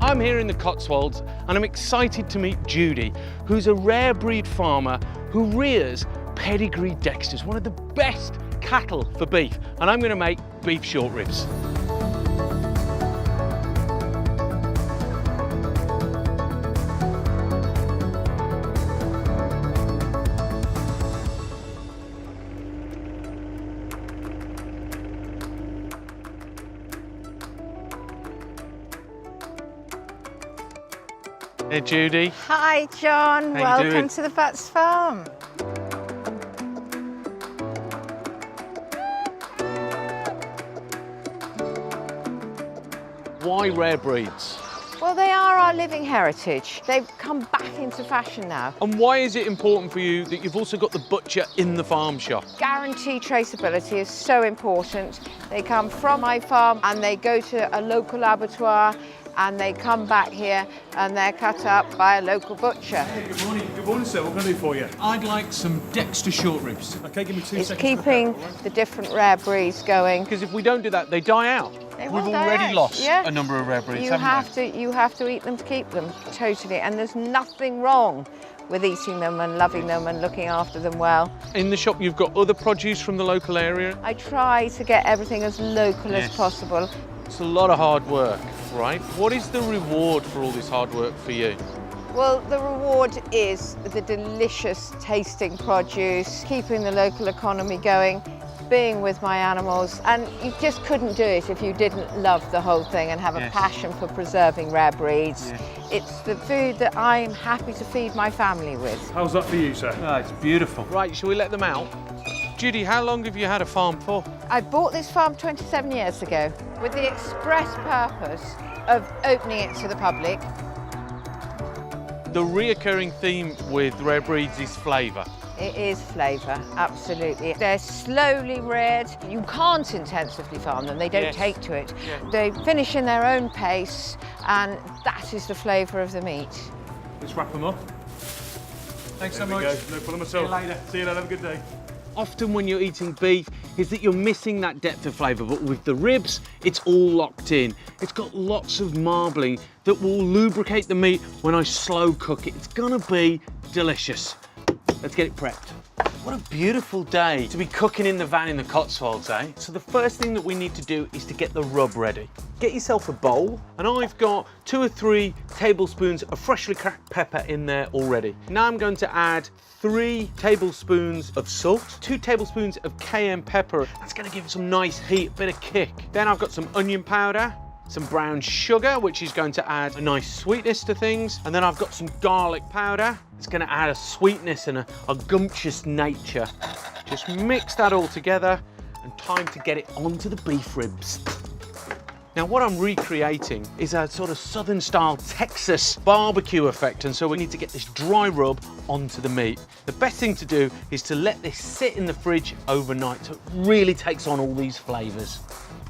I'm here in the Cotswolds and I'm excited to meet Judy, who's a rare breed farmer who rears pedigree Dexters, one of the best cattle for beef, and I'm going to make beef short ribs. Hey Judy. Hi John, How you doing? welcome to the Butts Farm. Why rare breeds? Well, they are our living heritage. They've come back into fashion now. And why is it important for you that you've also got the butcher in the farm shop? Guaranteed traceability is so important. They come from my farm and they go to a local abattoir and they come back here and they're cut up by a local butcher. Hey, good morning. Good morning, sir. What can I do for you? I'd like some Dexter short ribs. Okay, give me 2 It's seconds. keeping the different rare breeds going. Because if we don't do that, they die out. They We've will die already out, lost yeah. a number of rare breeds, You haven't we? have to eat them to keep them, totally. And there's nothing wrong with eating them and loving them and looking after them well. In the shop, you've got other produce from the local area. I try to get everything as local as Yes. possible. It's a lot of hard work, right? What is the reward for all this hard work for you? Well, the reward is the delicious tasting produce, keeping the local economy going, being with my animals, and you just couldn't do it if you didn't love the whole thing and have a Yes. passion for preserving rare breeds. Yes. It's the food that I'm happy to feed my family with. How's that for you, sir? Oh, it's beautiful. Right, shall we let them out? Judy, how long have you had a farm for? I bought this farm 27 years ago with the express purpose of opening it to the public. The reoccurring theme with rare breeds is flavour. It is flavour, absolutely. They're slowly reared. You can't intensively farm them, they don't Yes. take to it. Yeah. They finish in their own pace, and that is the flavour of the meat. Let's wrap them up. Thanks There we go. No problem at all. See you later. See you later. Have a good day. Often when you're eating beef is that you're missing that depth of flavour, but with the ribs, it's all locked in. It's got lots of marbling that will lubricate the meat when I slow cook it. It's gonna be delicious. Let's get it prepped. What a beautiful day to be cooking in the van in the Cotswolds, eh? So the first thing that we need to do is to get the rub ready. Get yourself a bowl, and I've got 2 or 3 tablespoons of freshly cracked pepper in there already. Now I'm going to add 3 tablespoons of salt, 2 tablespoons of cayenne pepper. That's gonna give it some nice heat, a bit of kick. Then I've got some onion powder, some brown sugar, which is going to add a nice sweetness to things. And then I've got some garlic powder. It's going to add a sweetness and a gumptious nature. Just mix that all together and time to get it onto the beef ribs. Now what I'm recreating is a sort of southern style Texas barbecue effect, and so we need to get this dry rub onto the meat. The best thing to do is to let this sit in the fridge overnight so it really takes on all these flavours.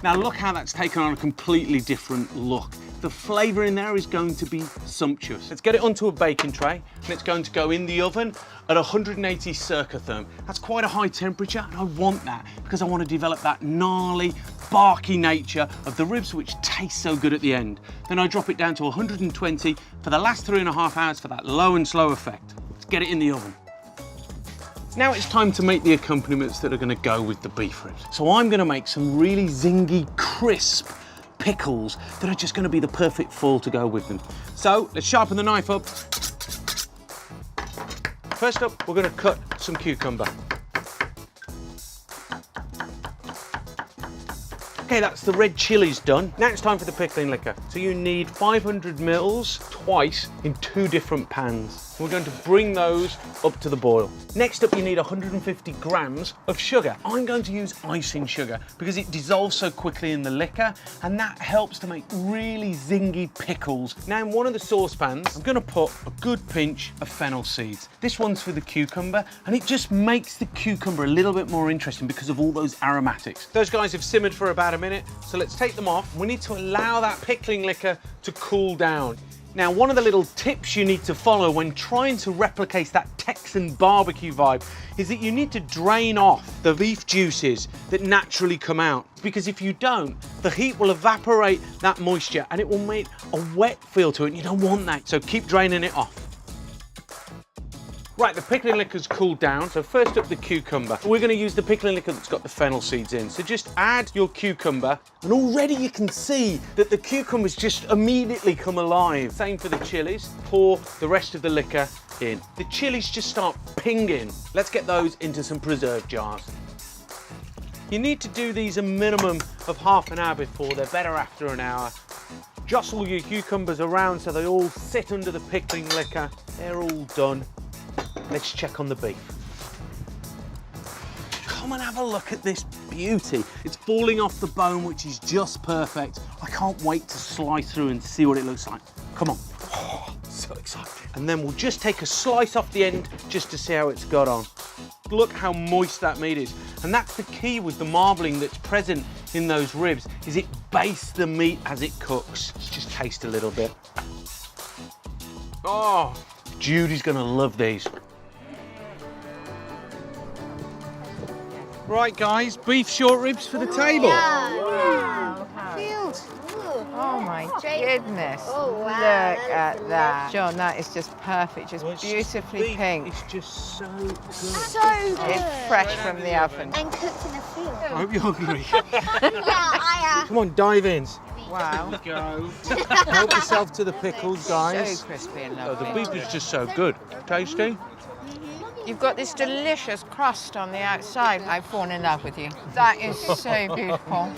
Now look how that's taken on a completely different look. The flavour in there is going to be sumptuous. Let's get it onto a baking tray and it's going to go in the oven at 180 circotherm. That's quite a high temperature, and I want that because I want to develop that gnarly, barky nature of the ribs which taste so good at the end. Then I drop it down to 120 for the last 3.5 hours for that low and slow effect. Let's get it in the oven. Now it's time to make the accompaniments that are going to go with the beef ribs. So I'm going to make some really zingy, crisp pickles that are just going to be the perfect foil to go with them. So let's sharpen the knife up. First up, we're going to cut some cucumber. Okay, that's the red chilies done. Now it's time for the pickling liquor. So you need 500 mils twice in 2 different pans. We're going to bring those up to the boil. Next up, you need 150 grams of sugar. I'm going to use icing sugar because it dissolves so quickly in the liquor, and that helps to make really zingy pickles. Now in one of the saucepans, I'm going to put a good pinch of fennel seeds. This one's for the cucumber, and it just makes the cucumber a little bit more interesting because of all those aromatics. Those guys have simmered for about a minute, so let's take them off. We need to allow that pickling liquor to cool down. Now, one of the little tips you need to follow when trying to replicate that Texan barbecue vibe is that you need to drain off the beef juices that naturally come out. Because if you don't, The heat will evaporate that moisture and it will make a wet feel to it. You don't want that, so keep draining it off. Right, the pickling liquor's cooled down, so first up the cucumber. We're going to use the pickling liquor that's got the fennel seeds in. So just add your cucumber, and already you can see that the cucumber's just immediately come alive. Same for the chilies. Pour the rest of the liquor in. The chilies just start pinging. Let's get those into some preserve jars. You need to do these a minimum of half an hour before. They're better after an hour. Jostle your cucumbers around so they all sit under the pickling liquor. They're all done. Let's check on the beef. Come and have a look at this beauty. It's falling off the bone, which is just perfect. I can't wait to slice through and see what it looks like. Come on. Oh, so excited. And then we'll just take a slice off the end just to see how it's got on. Look how moist that meat is. And that's the key with the marbling that's present in those ribs, is it bastes the meat as it cooks. Let's just taste a little bit. Oh, Judy's gonna love these. Right, guys, beef short ribs for the table. Wow. Field. Oh my goodness. Oh, wow. Look at that. John, that is just perfect, just beautifully beef pink. It's just so good. So good. It's fresh from the oven. And cooked in a field. I hope you're hungry. Yeah, I Come on, dive in. Wow. Go. Help yourself to the pickles, guys. So crispy and Oh, the lovely. beef is just so good. Tasty. You've got this delicious crust on the outside. I've fallen in love with you. That is so beautiful.